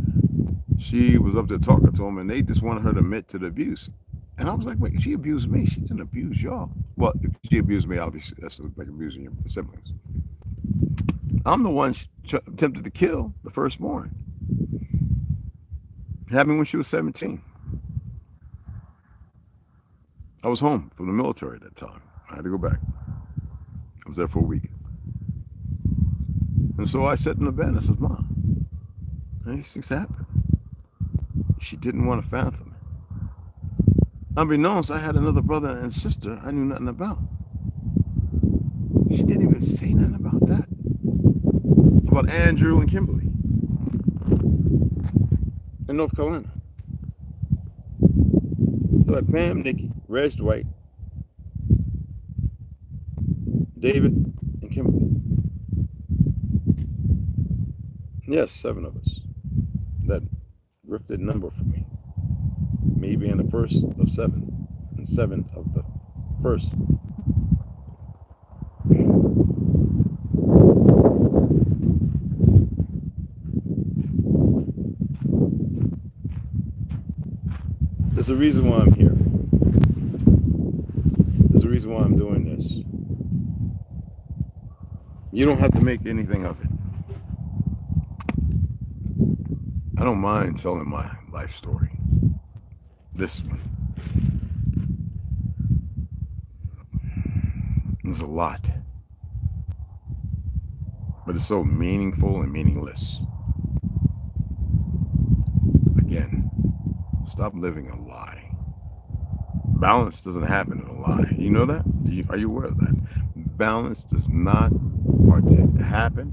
She was up there talking to him, and they just wanted her to admit to the abuse. And I was like, wait, she abused me. She didn't abuse y'all. Well, if she abused me, obviously, that's like abusing your siblings. I'm the one she attempted to kill the firstborn. It happened when she was 17. I was home from the military at that time. I had to go back. I was there for a week. And so I sat in the bed and I said, Mom, these things happen. She didn't want to fathom it. Unbeknownst, I had another brother and sister I knew nothing about. She didn't even say nothing about that. About Andrew and Kimberly in North Carolina. So I had Pam, Nikki, Reg, Dwight, David, and Kimberly. Yes, 7 of us. That rifted number for me. Me being the first of 7, and 7 of the first. There's a reason why I'm here. There's a reason why I'm doing this. You don't have to make anything of it. I don't mind telling my life story. This one. There's a lot. But it's so meaningful and meaningless. again, stop living a lie. Balance doesn't happen in a lie. You know that? Are you aware of that? Balance does not happen.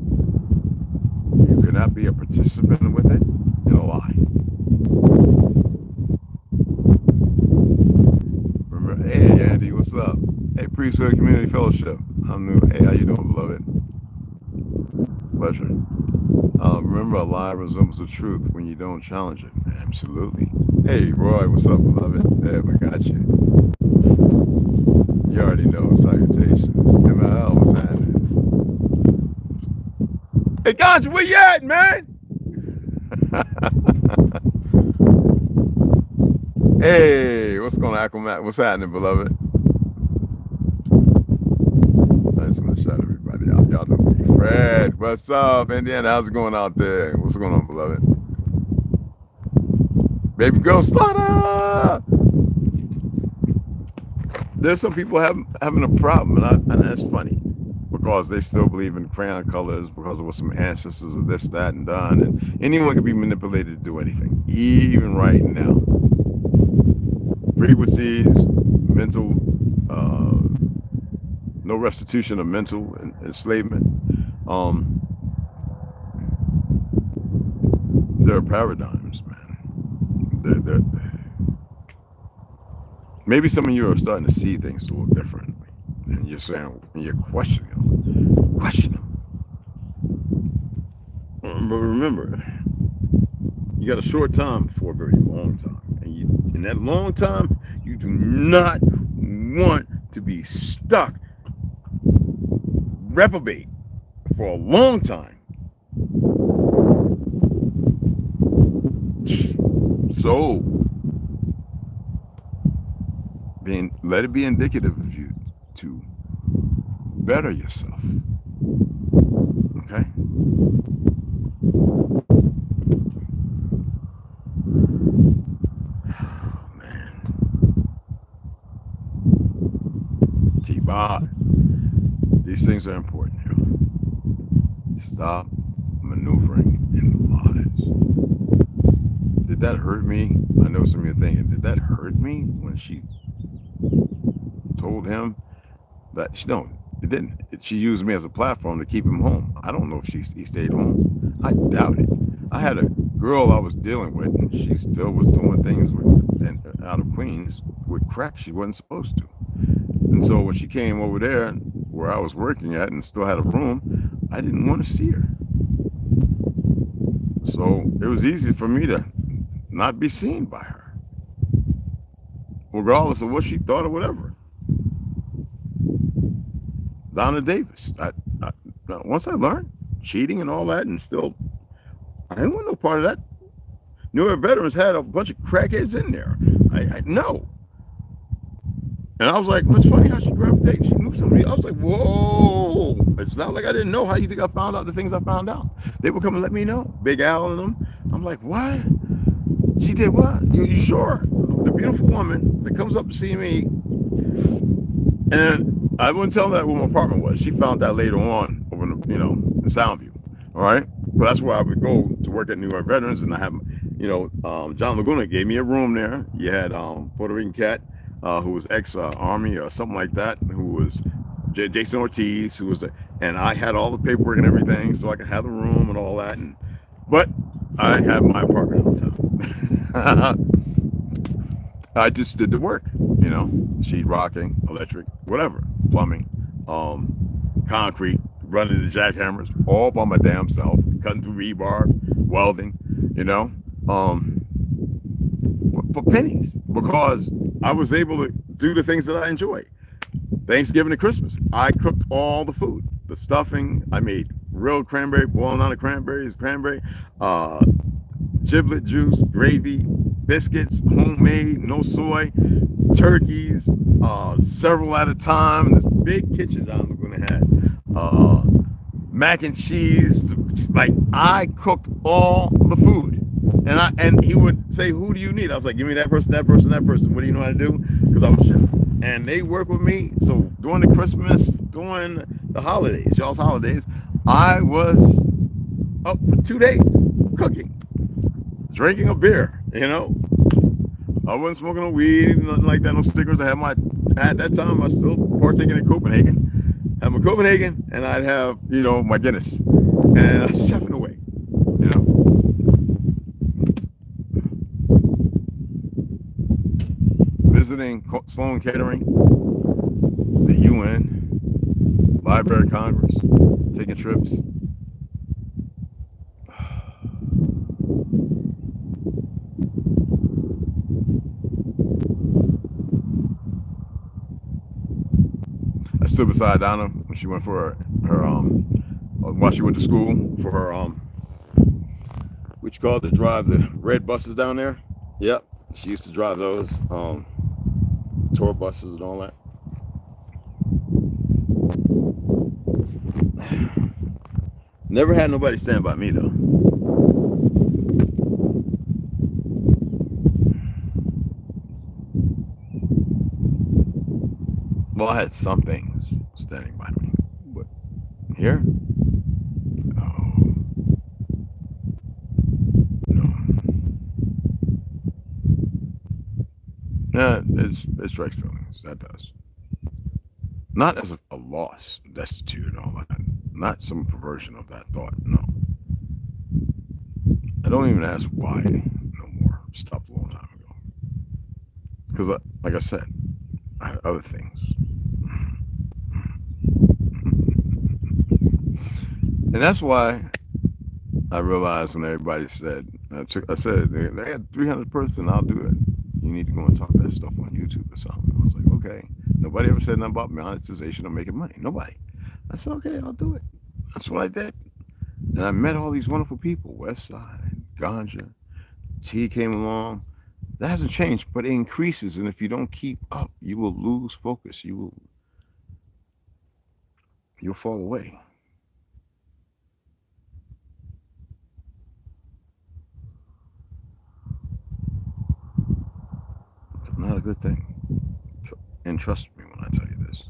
You cannot be a participant with it in a lie. Remember, hey Andy, what's up? Hey, Priesthood Community Fellowship. I'm new. Hey, how you doing, beloved? Pleasure. Remember, a lie resembles the truth when you don't challenge it. Absolutely. Hey, Roy, what's up, beloved? Hey, I got you. You already know. Salutations. ML, what's happening? Hey, Ganja, where you at, man? Hey, what's going on, Aquamat? What's happening, beloved? I just want to shout everybody out. Y'all know me. Fred, what's up? Indiana, how's it going out there? What's going on, beloved? Baby girl slaughter. There's some people having a problem, and that's funny because they still believe in crayon colors because of what some ancestors of this, that, and done, and anyone can be manipulated to do anything, even right now. Frequencies, mental, no restitution of mental enslavement. There are paradigms, man. They're maybe some of you are starting to see things a little differently, and you're saying, and you're questioning them. Question them. But remember, you got a short time for a very long time, and in that long time, you do not want to be stuck, reprobate for a long time. So, let it be indicative of you to better yourself. Okay? Oh, man. T-Bob. These things are important, yo. Stop maneuvering in lies. Did that hurt me? I know some of you are thinking, did that hurt me when she told him that no, it didn't. She used me as a platform to keep him home. I don't know if he stayed home. I doubt it. I had a girl I was dealing with, and she still was doing things out of Queens with crack she wasn't supposed to. And so when she came over there where I was working at and still had a room, I didn't want to see her. So it was easy for me to not be seen by her, regardless of what she thought or whatever. Donna Davis. Once I learned cheating and all that, and still, I didn't want no part of that. New Era Veterans had a bunch of crackheads in there. I know. And I was like, what's funny how she gravitated? She knew somebody. I was like, whoa. It's not like I didn't know. How you think I found out the things I found out? They would come and let me know. Big Al and them. I'm like, what? She did what? You sure? The beautiful woman that comes up to see me. And I wouldn't tell her where my apartment was. She found that later on over in Soundview. All right. So that's where I would go to work at New York Veterans. And I have, John Laguna gave me a room there. You had Puerto Rican cat who was ex-Army or something like that, who was Jason Ortiz, who was and I had all the paperwork and everything so I could have the room and all that. But I had my apartment all the time. I just did the work, sheetrocking, electric, whatever, plumbing, concrete, running the jackhammers, all by my damn self, cutting through rebar, welding, for pennies, because I was able to do the things that I enjoy. Thanksgiving and Christmas, I cooked all the food, the stuffing. I made real cranberry, boiling out of cranberry, giblet juice, gravy, biscuits, homemade, no soy, turkeys, several at a time. This big kitchen John Laguna had, mac and cheese. Like, I cooked all the food, and he would say, "Who do you need?" I was like, "Give me that person, that person, that person." What do you know how to do? Because I was chef, and they work with me. So during the Christmas, during the holidays, y'all's holidays, I was up for 2 days cooking, drinking a beer, You know, I wasn't smoking no weed, nothing like that, no stickers. At that time, I was still partaking in Copenhagen. Have my Copenhagen, and I'd have, you know, my Guinness, and I was chefing away, you know. Visiting Sloan Catering, the UN, Library of Congress, taking trips. I stood beside Donna when she went for her while she went to school for her what you call it, to drive the red buses down there. Yep, she used to drive those tour buses and all that. Never had nobody stand by me though. Well, I had some things standing by me, but here, oh, no. Yeah, it strikes feelings. That does. Not as a loss, destitute, and all that. Not some perversion of that thought. No. I don't even ask why no more. Stopped a long time ago. Because, like I said, I had other things. And that's why I realized when everybody said, I said, they had 300 person, I'll do it. You need to go and talk that stuff on YouTube or something. I was like, okay. Nobody ever said nothing about monetization or making money. Nobody. I said, okay, I'll do it. That's what I did. And I met all these wonderful people. Westside, Ganja, T came along. That hasn't changed, but it increases. And if you don't keep up, you will lose focus. You'll fall away. It's not a good thing. And trust me when I tell you this.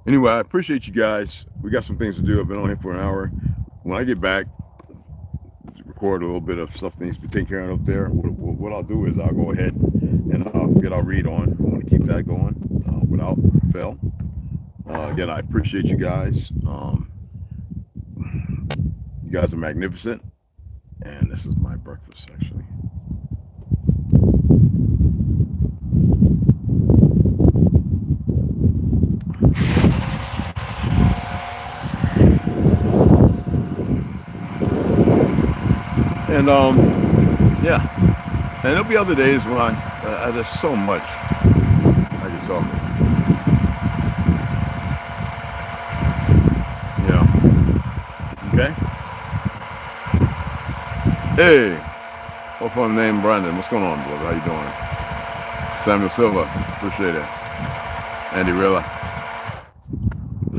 Anyway, I appreciate you guys. We got some things to do. I've been on here for an hour. When I get back, record a little bit of stuff that needs to be taken care of up there. What I'll do is I'll go ahead and I'll get our read on. I want to keep that going without fail. Again, I appreciate you guys. You guys are magnificent. And this is my breakfast, actually. And yeah, and there'll be other days when there's so much I can talk about. Yeah. Okay. Hey, what fun name, Brandon? What's going on, brother? How you doing? Samuel Silva, appreciate it. Andy Rilla,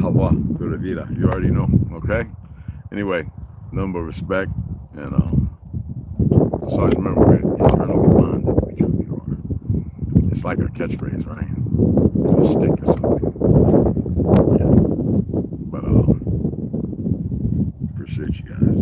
Hawa, pura vida. You already know. Okay. Anyway, number of respect and so always remember we're eternally bonded. We truly are. It's like our catchphrase, right? A stick or something. Yeah. But appreciate you guys.